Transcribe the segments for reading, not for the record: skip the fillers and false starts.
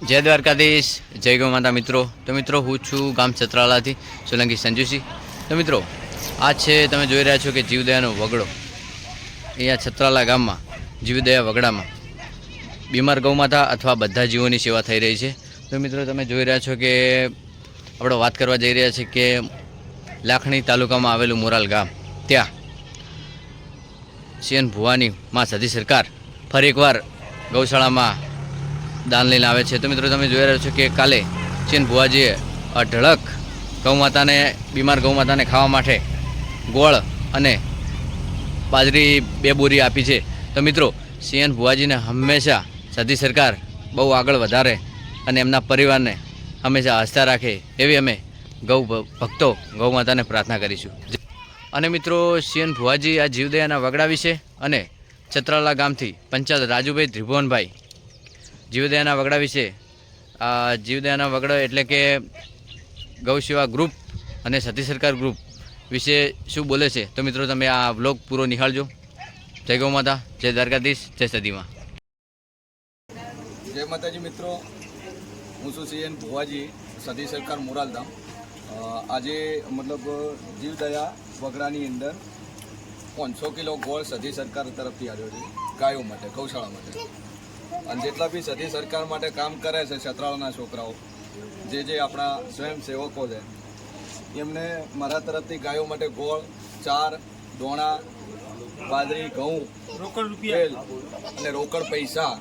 જય દ્વારકાધીશ, જય ગૌ માતા મિત્રો. તો મિત્રો હું છું ગામ છત્રાલાથી સોલંકી સંજુસિંહ. તો મિત્રો આ છે તમે જોઈ રહ્યા છો કે જીવદયાનો વગડો. અહીંયા છત્રાલા ગામમાં જીવદયા વગડામાં બીમાર ગૌ માતા અથવા બધા જીવોની સેવા થઈ રહી છે. તો મિત્રો તમે જોઈ રહ્યા છો કે આપણે વાત કરવા જઈ રહ્યા છીએ કે લાખણી તાલુકામાં આવેલું મોરાલ ગામ, ત્યાં સીએન ભુવાની માં સધી સરકાર ફરી એકવાર ગૌશાળામાં દાન લઈને આવે છે. તો મિત્રો તમે જોઈ રહ્યા છો કે કાલે સીએન ભુવાજીએ અઢળક ગૌમાતાને, બીમાર ગૌમાતાને ખાવા માટે ગોળ અને બાજરી 2 બોરી આપી છે. તો મિત્રો સીએન ભુવાજીને હંમેશા સધી સરકાર બહુ આગળ વધારે અને એમના પરિવારને હંમેશા આસ્થા રાખે એવી અમે ગૌ ભક્તો ગૌમાતાને પ્રાર્થના કરીશું. અને મિત્રો સીએન ભુવાજી આ જીવદયાના વગડા વિશે અને છત્રાલા ગામથી પંચાયત રાજુભાઈ ત્રિભુવનભાઈ જીવદયાના વગડા વિશે, જીવદયાના વગડા એટલે કે ગૌસેવા ગ્રુપ અને સતી સરકાર ગ્રુપ વિશે શું બોલે છે. તો મિત્રો તમે આ વ્લોગ પૂરો નિહાળજો. જય ગૌ માતા, જય દ્વારકાધીશ, જય સદીમાં. જય માતાજી મિત્રો, હું છું સીએન ભુવાજી, સતી સરકાર મોરાલધામ. આજે મતલબ જીવદયા વગડાની અંદર 500 કિલો ગોળ સતી સરકાર તરફથી આવ્યો છે ગાયો માટે, ગૌશાળા માટે. અને જેટલા બી સતી સરકાર માટે કામ કરે છે છત્રાળાના છોકરાઓ, જે આપણા સ્વયંસેવકો છે, એમને મારા તરફથી ગાયો માટે ગોળ, ચાર, દોણા, બાજરી, ઘઉં, રોકડ રૂપિયા અને રોકડ પૈસા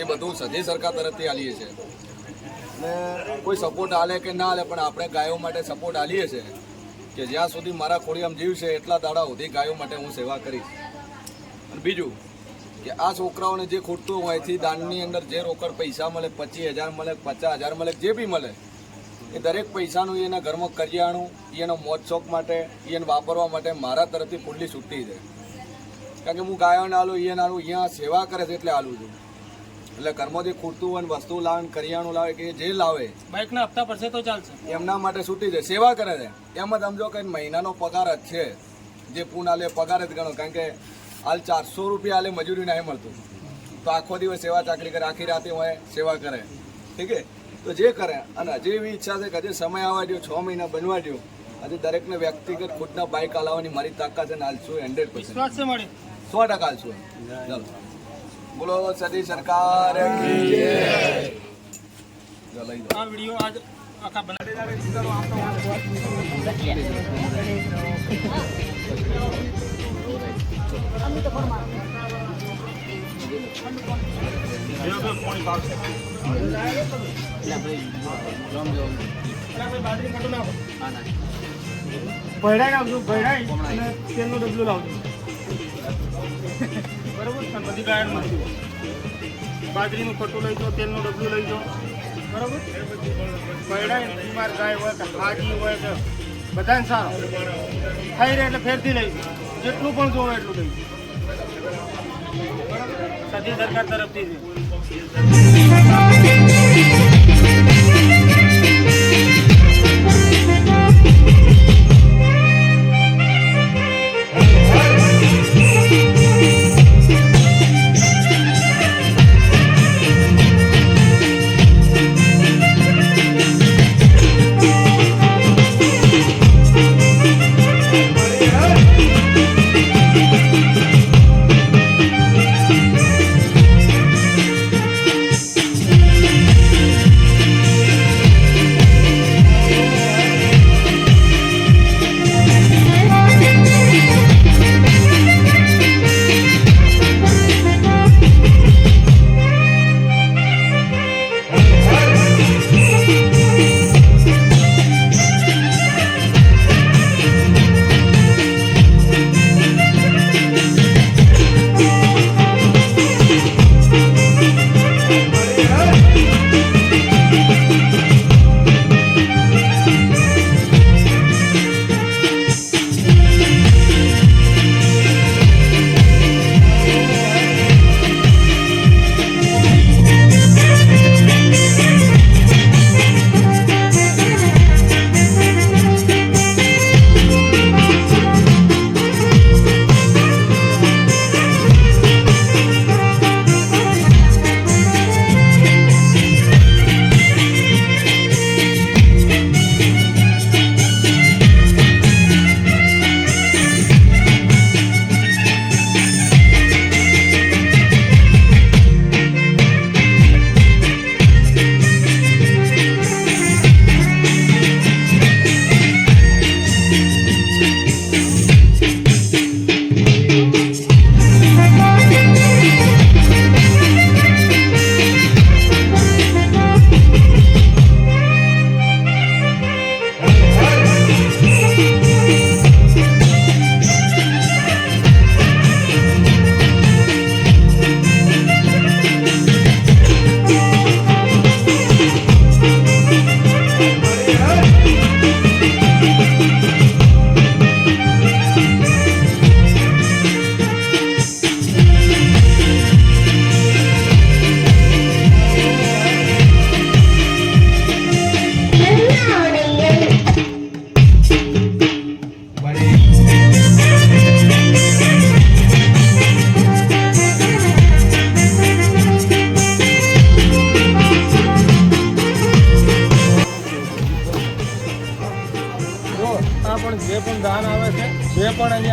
એ બધું સતી સરકાર તરફથી આલીએ છીએ. ને કોઈ સપોર્ટ આલે કે ના આલે, પણ આપણે ગાયો માટે સપોર્ટ આલીએ છીએ કે જ્યાં સુધી મારા ખોડિયામ જીવ છે એટલા દાડા સુધી ગાયો માટે હું સેવા કરીશ. અને બીજું કે આ છોકરાઓને જે ખૂટતું હોય એથી દાનની અંદર જે રોકડ પૈસા મળે, 25,000 મળે, 50,000 મળે, જે બી મળે એ દરેક પૈસાનું એના ઘરમાં કરિયાણું, એનો મોજ શોખ માટે, એને વાપરવા માટે મારા તરફથી ફૂલ્લી છૂટી છે. કારણ કે હું ગાયોને આલું, એને આલું, અહીંયા સેવા કરે છે એટલે આલું છું. એટલે ઘરમાંથી ખૂટતું હોય, વસ્તુ લાવે, કરિયાણું લાવે કે જે લાવે, બાઇકના હપ્તા પડશે તો ચાલશે, એમના માટે છૂટી છે, સેવા કરે છે. એમ જ સમજો કે મહિનાનો પગાર જ છે, જે પૂના લે પગાર જ ગણો. કારણ કે હાલ 400 રૂપિયા હાલે મજૂરી નહીં મળતું, તો આખો દિવસ સેવા ચાકરી કરે, આખી રાતે હોય સેવા કરે. ઠીક છે, તો જે કરે. અને હજી એવી ઈચ્છા છે કે હજી સમય આવવા દો, 6 મહિના બનવા દો. હજી દરેકને વ્યક્તિગત ખુદના બાઇક હલાવવાની મારી તાકાત છે ને હાલશું 100%, 100% હાલશું. ચાલો, બોલો સતી સરકાર કી જય. આ વિડીયો આજ આખા ભરાઈ નાખજો, ભરાઈ અને તેલનું ડબલું લાવજો. બરાબર, બધી ગાયણમાંથી બાજરીનું ખોટું લઈ જાઓ, તેલનું ડબલું લઈ જાઓ. બરાબર, ભરાઈ બીમાર ગાય હોય કે હાજી હોય કે બધાને સારો થઈ રહે એટલે ફેરથી લઈ જાઓ. જેટલું પણ જોવે એટલું લઈ જાઓ. સતી સરકાર તરફથી છે.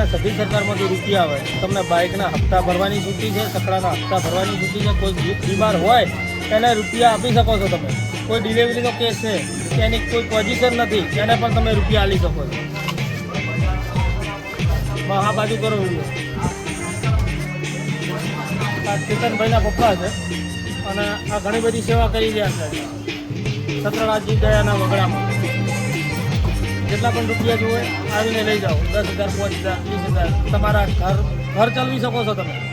આ સભી સરકારમાંથી રૂપિયા આવે તમને બાઇકના હપ્તા ભરવાની છૂટી છે, સકડાના હપ્તા ભરવાની છૂટી છે. કોઈ બીમાર હોય એને રૂપિયા આપી શકો છો તમે. કોઈ ડિલિવરીનો કેસ છે કે એની કોઈ પોઝિશન નથી એને પણ તમે રૂપિયા આપી શકો છો. આ બાજુ કરો વિડીયો. આ ચેતનભાઈના પપ્પા છે અને આ ઘણી બધી સેવા કરી રહ્યા છે સતરાળા જીવદયાના વગડામાં. જેટલા પણ રૂપિયા જોવે આવીને લઈ જાઓ. 10,000, 5,000, 20,000 તમારા ઘર ચલાવી શકો છો તમે.